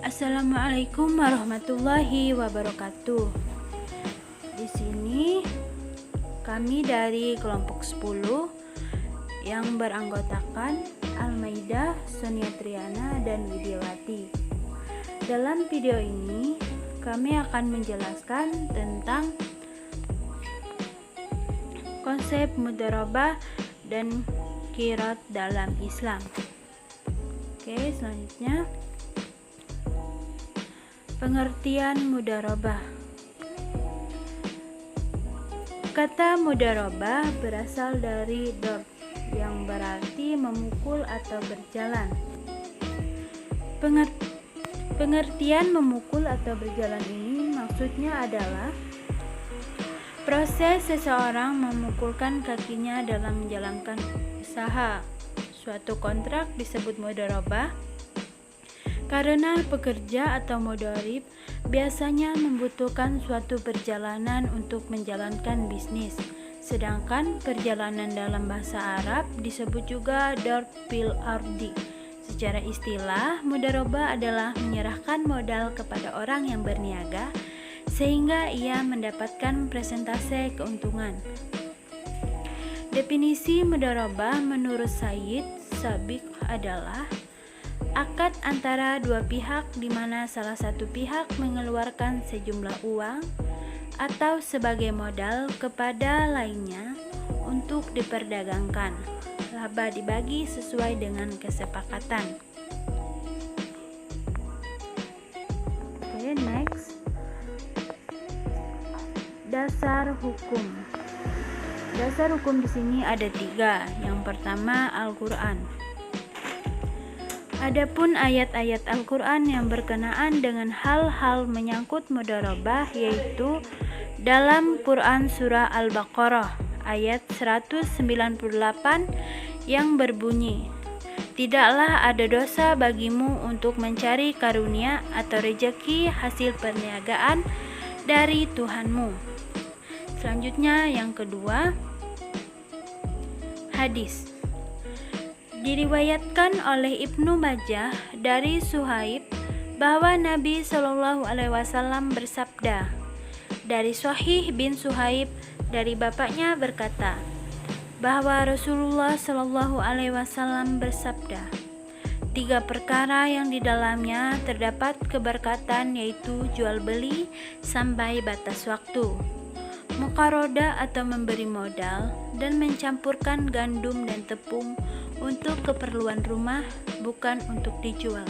Assalamualaikum warahmatullahi wabarakatuh. Di sini kami dari kelompok 10 yang beranggotakan Almaidah, Sonia Triana, dan Widiawati. Dalam video ini kami akan menjelaskan tentang konsep mudharabah dan qiraat dalam Islam. Oke, selanjutnya pengertian mudharabah. Kata mudharabah berasal dari darb yang berarti memukul atau berjalan. Pengertian memukul atau berjalan ini maksudnya adalah proses seseorang memukulkan kakinya dalam menjalankan usaha. Suatu kontrak disebut mudharabah karena pekerja atau mudharib biasanya membutuhkan suatu perjalanan untuk menjalankan bisnis. Sedangkan perjalanan dalam bahasa Arab disebut juga darb fil ardi. Secara istilah, mudharabah adalah menyerahkan modal kepada orang yang berniaga sehingga ia mendapatkan persentase keuntungan. Definisi mudharabah menurut Sayyid Sabiq adalah akad antara dua pihak di mana salah satu pihak mengeluarkan sejumlah uang atau sebagai modal kepada lainnya untuk diperdagangkan. Laba dibagi sesuai dengan kesepakatan. Oke, next. Dasar hukum. Dasar hukum di sini ada 3. Yang pertama, Al-Quran. Adapun ayat-ayat Al-Quran yang berkenaan dengan hal-hal menyangkut mudharabah yaitu dalam Quran surah Al-Baqarah ayat 198 yang berbunyi, "Tidaklah ada dosa bagimu untuk mencari karunia atau rejeki hasil perniagaan dari Tuhanmu." Selanjutnya yang kedua, hadis. Diriwayatkan oleh Ibnu Majah dari Suhaib bahwa Nabi Shallallahu Alaihi Wasallam bersabda, dari Sahih bin Suhaib dari bapaknya berkata bahwa Rasulullah Shallallahu Alaihi Wasallam bersabda, 3 perkara yang di dalamnya terdapat keberkatan yaitu jual beli sampai batas waktu, muqarodah atau memberi modal, dan mencampurkan gandum dan tepung untuk keperluan rumah, bukan untuk dijual.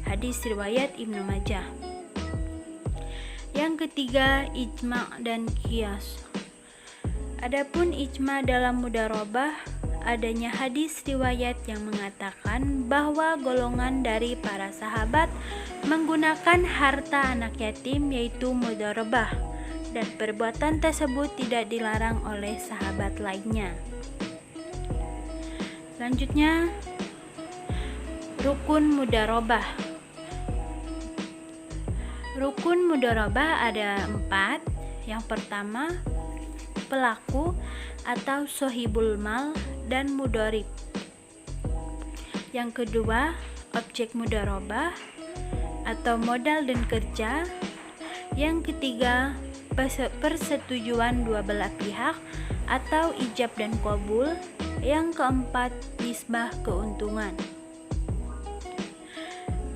Hadis riwayat Ibnu Majah. Yang ketiga, ijma' dan qiyas. Adapun ijma' dalam mudharabah, adanya hadis riwayat yang mengatakan bahwa golongan dari para sahabat menggunakan harta anak yatim yaitu mudharabah, dan perbuatan tersebut tidak dilarang oleh sahabat lainnya. Selanjutnya, rukun mudharabah. Rukun mudharabah ada 4. Yang pertama, pelaku atau sohibul mal dan mudharib. Yang kedua, objek mudharabah atau modal dan kerja. Yang ketiga, persetujuan dua belah pihak atau ijab dan qabul. Yang keempat, nisbah keuntungan.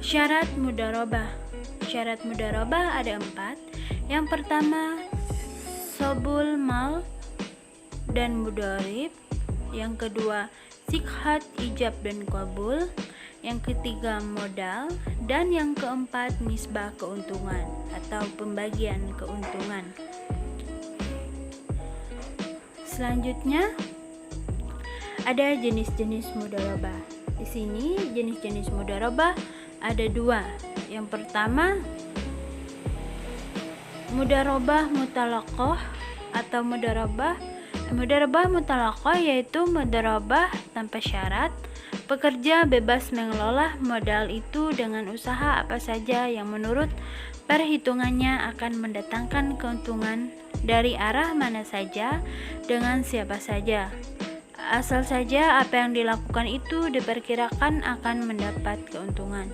Syarat mudharabah. Syarat mudharabah ada 4. Yang pertama, sobul mal dan mudharib. Yang kedua, sikhat ijab dan qabul. Yang ketiga, modal. Dan yang keempat, nisbah keuntungan atau pembagian keuntungan. Selanjutnya ada jenis-jenis mudharabah. Di sini jenis-jenis mudharabah ada 2. Yang pertama, mudharabah mutalaqah atau mudharabah mutalaqah yaitu mudharabah tanpa syarat. Pekerja bebas mengelola modal itu dengan usaha apa saja yang menurut perhitungannya akan mendatangkan keuntungan dari arah mana saja dengan siapa saja. Asal saja apa yang dilakukan itu diperkirakan akan mendapat keuntungan.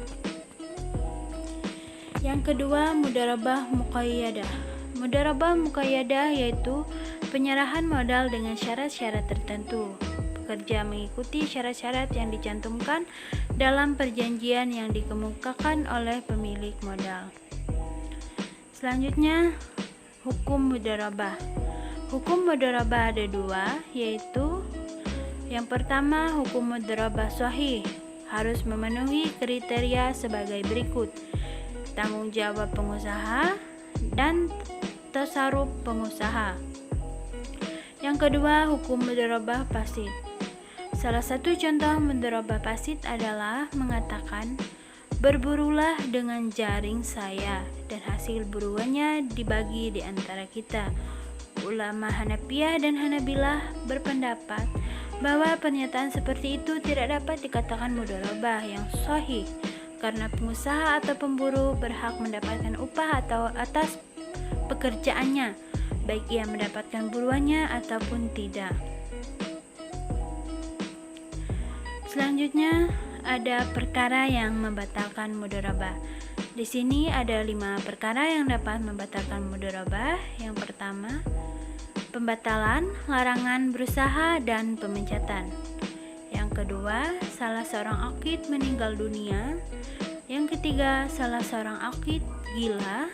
Yang kedua, mudharabah muqayyadah. Mudharabah muqayyadah yaitu penyerahan modal dengan syarat-syarat tertentu. Pekerja mengikuti syarat-syarat yang dicantumkan dalam perjanjian yang dikemukakan oleh pemilik modal. Selanjutnya, hukum mudharabah. Hukum mudharabah ada dua, yaitu yang pertama, hukum mudharabah shahih harus memenuhi kriteria sebagai berikut: tanggung jawab pengusaha dan tasarruf pengusaha. Yang kedua, hukum mudharabah fasid. Salah satu contoh mudharabah fasid adalah mengatakan, berburulah dengan jaring saya dan hasil buruannya dibagi di antara kita. Ulama Hanafiyah dan Hanabilah berpendapat bahwa pernyataan seperti itu tidak dapat dikatakan mudharabah yang sahih karena pengusaha atau pemburu berhak mendapatkan upah atau atas pekerjaannya, baik ia mendapatkan buruannya ataupun tidak. Selanjutnya ada perkara yang membatalkan mudharabah. Di sini ada 5 perkara yang dapat membatalkan mudharabah. Yang pertama, pembatalan, larangan berusaha, dan pemecatan. Yang kedua, salah seorang aqid meninggal dunia. Yang ketiga, salah seorang aqid gila.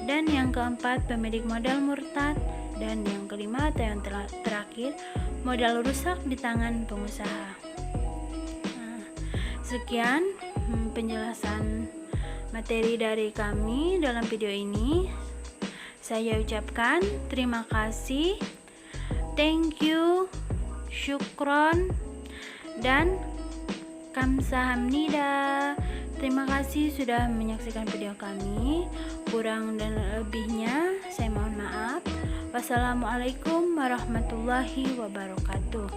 Dan yang keempat, pemilik modal murtad. Dan yang kelima atau yang terakhir, modal rusak di tangan pengusaha. Sekian penjelasan materi dari kami dalam video ini. Saya ucapkan terima kasih, thank you, syukron, dan kamsahamnida. Terima kasih sudah menyaksikan video kami. Kurang dan lebihnya saya mohon maaf. Wassalamualaikum warahmatullahi wabarakatuh.